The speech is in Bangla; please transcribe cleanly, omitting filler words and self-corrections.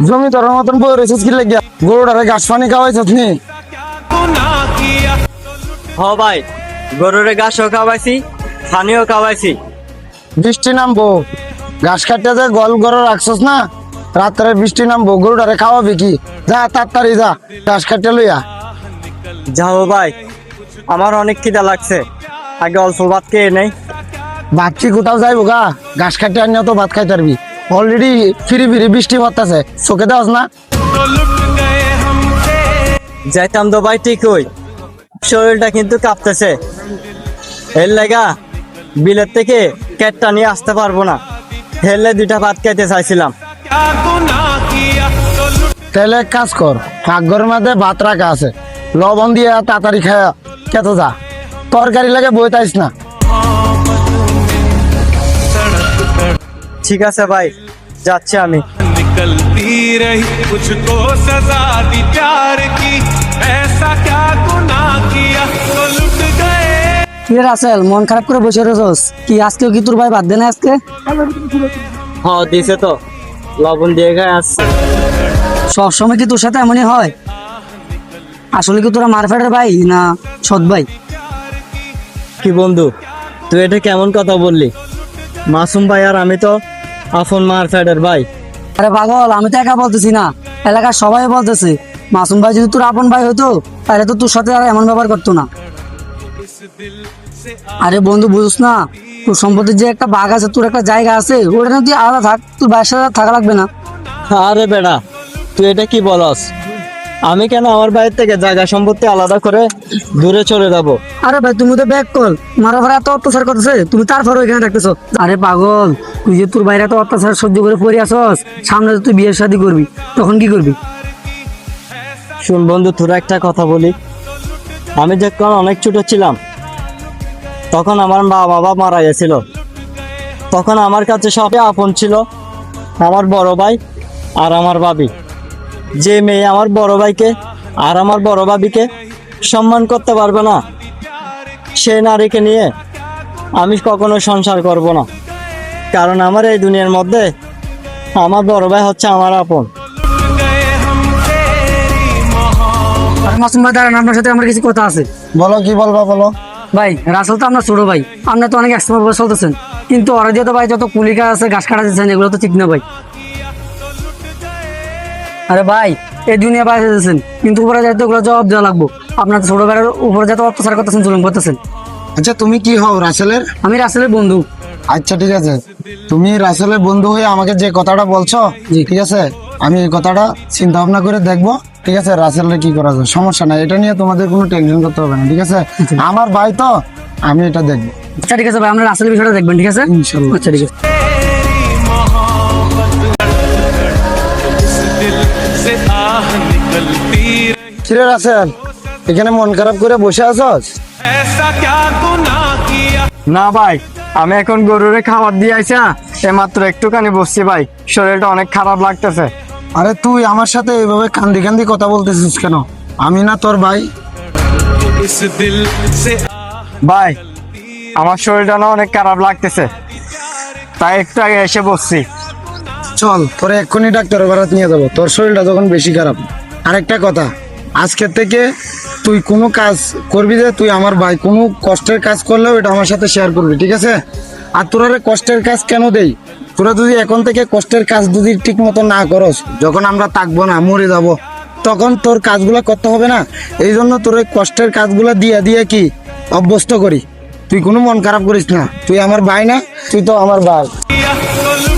জমি তোর মতন বই রয়েছিস কি লেগে গরুটারে ঘাস পানি খাওয়াইছিস নি? হ ভাই, গরুরে ঘাসও খাওয়াইছি, পানিও খাওয়াইছি। বৃষ্টি নামবো, ঘাস কাটতে যে গল গরু রাখছস না, রাত্রে বৃষ্টি নামবো, গরুটারে খাওয়াবি কি? যা তাড়াতাড়ি যা, ঘাস কাটতে লইয়া। যাও ভাই, আমার অনেক খিদা লাগছে, আগে অল্প ভাত খেয়ে নেই। ভাত কি কোথাও যাইবো গা? ঘাস কাটতে আনিও তো ভাত খাইতে পারবি। অলরেডি ফিরি ফিরি বৃষ্টি পড়তেছে, চোখে দেওয়াস না? যাইতাম তো ভাই ঠিকই, শরীরটা কিন্তু কাঁপতেছে। এর লাগা বিলের থেকে ক্যাটটা নিয়ে আসতে পারবো না, হেললে দুইটা ভাত খাইতে চাইছিলাম। তাহলে এক কাজ কর, পাকঘরের মধ্যে ভাত রাখা আছে, লবণ দিয়ে তাড়াতাড়ি খায়া খেতে যা। তরকারি লাগে বই তাইস না। ঠিক আছে ভাই, যাচ্ছি আমি। निकलती रही मुझको सजा दी प्यार की ऐसा क्या गुनाह किया तो लुट गए। কি রে রাসেল, মন খারাপ করে বসে রয়েছস কি? আজকেও কি তোর ভাই বাদ দেয় না আজকে? হ্যাঁ দিছে তো, লবণ দিয়ে গায়ে আসছে। সবসময় কি তোর সাথে এমনই হয়? আসলে কি তোরা মারফেটের ভাই না সৎ ভাই? কি বন্ধু, তুই এটা কেমন কথা বললি? মাসুম ভাই আর আমি তো আপন মার ফেডের ভাই। আরে পাগল, আমি তো একা বলতেছি না, এলাকার সবাই বলতেছে। মাসুম ভাই যদি তোর আপন ভাই হতো তাহলে তো তোর সাথে আর এমন ব্যবহার করতো না। আরে বন্ধু, বুঝছ না, তোর সম্পত্তির যে একটা বাঘ আছে, তোর একটা জায়গা আছে, ওটা না তুই আলাদা থাক, তোর ভাইয়ের সাথে আর থাকা লাগবে না। আরে বেড়া, তুই এটা কি বলস? আমি কেন আমার বাইরে থেকে জায়গা সম্পত্তি আলাদা করে দূরে চলে যাবো? আরে ভাই, তুমি তো ব্যাক কল মারা ভাড়া এত অত্যাচার করতেছে, তুমি তারপরে এখানে থাকতেছো। আরে পাগল, তুই যে তোর বাইরে এত অত্যাচার সহ্য করে পড়ে আসস, সামনে তো তুই বিয়ের শাদী করবি, তখন কি করবি? শুন বন্ধু, তোর একটা কথা বলি। আমি যখন অনেক ছোট ছিলাম তখন আমার মা বাবা মারা গেছিল। তখন আমার কাছে সবই আপন ছিল আমার বড় ভাই আর আমার ভাবি। যে মেয়ে আমার বড় ভাইকে আর আমার বড় ভাবিকে সম্মান করতে পারবে না, সে নারীকে নিয়ে আমি কখনো সংসার করব না। কারণ আমার এই দুনিয়ার মধ্যে আমার বড় ভাই হচ্ছে আমার আপন। আরে মাসুম ভাই দাঁড়ান, আপনার সাথে আমার কিছু কথা আছে। বলো, কি বলবা বলো। ভাই রাসেল তো আপনার ছোট ভাই, আপনার তো অনেক এক্সপার্ট ভাবে চলতেছেন, কিন্তু ওরা দিয়ে তো ভাই যত কুলিকা আছে, ঘাস কাটা দিচ্ছেন, এগুলো তো ঠিক না ভাই। আরে ভাই, এই দুনিয়া বাইরে দিয়েছেন, কিন্তু উপরে যাইতে ওগুলো জবাব দেওয়া লাগবো। আপনার ছোট ভাইয়ের উপরে যত অত্যাচার করতেছেন, জুলুম করতেছেন। আচ্ছা, তুমি কি হও রাসেলের? আমি রাসেলের বন্ধু। আচ্ছা ঠিক আছে, তুমি রাসেলের বন্ধু হয়ে আমাকে যে কথাটা বলছো, ঠিক আছে, আমি এই কথাটা চিন্তা ভাবনা করে দেখবো। ঠিক আছে, রাসেলের কি করা যায়, সমস্যা নাই, এটা নিয়ে তোমাদের কোনো টেনশন করতে হবে না। ঠিক আছে, আমার ভাই তো, আমি এটা দেখবো। আচ্ছা ঠিক আছে ভাই, আমরা রাসেলের বিষয়টা দেখবেন, ঠিক আছে ইনশাল্লাহ। আচ্ছা ঠিক আছে। से आह निकलती কিরে রাসেল, এখানে মন খারাপ করে বসে আছস? ऐसा क्या गुनाह किया। না ভাই, আমি এখন গরুরে খাবার দিয়ে আইসা মাত্র একটুখানি বসছি ভাই, শরীরটা অনেক খারাপ লাগতেছে। আরে তুই আমার সাথে এইভাবে কান্দি কান্দি কথা বলতেছিস কেন? আমি না তোর ভাই? इस दिल से ভাই, আমার শরীরটা না অনেক খারাপ লাগতেছে, তাই একটু আগে এসে বসছি। চল, তোরে এক্ষুনি ডাক্তারের বাড়াতে নিয়ে যাবো, তোর শরীরটা যখন বেশি খারাপ। আরেকটা কথা, আজকের থেকে তুই কোনো কাজ করবি যে, তুই আমার ভাই, কোনো কষ্টের কাজ করলেও এটা আমার সাথে শেয়ার করবি, ঠিক আছে? আর তোরা কষ্টের কাজ কেন দেই? তোরা যদি এখন থেকে কষ্টের কাজ যদি ঠিক মতো না করস, যখন আমরা থাকবো না, মরে যাব, তখন তোর কাজগুলো করতে হবে না। এই জন্য তোর এই কষ্টের কাজগুলো দিয়ে দিয়ে কি অভ্যস্ত করি। তুই কোনো মন খারাপ করিস না, তুই আমার ভাই না? তুই তো আমার ভাই। किया तो लुट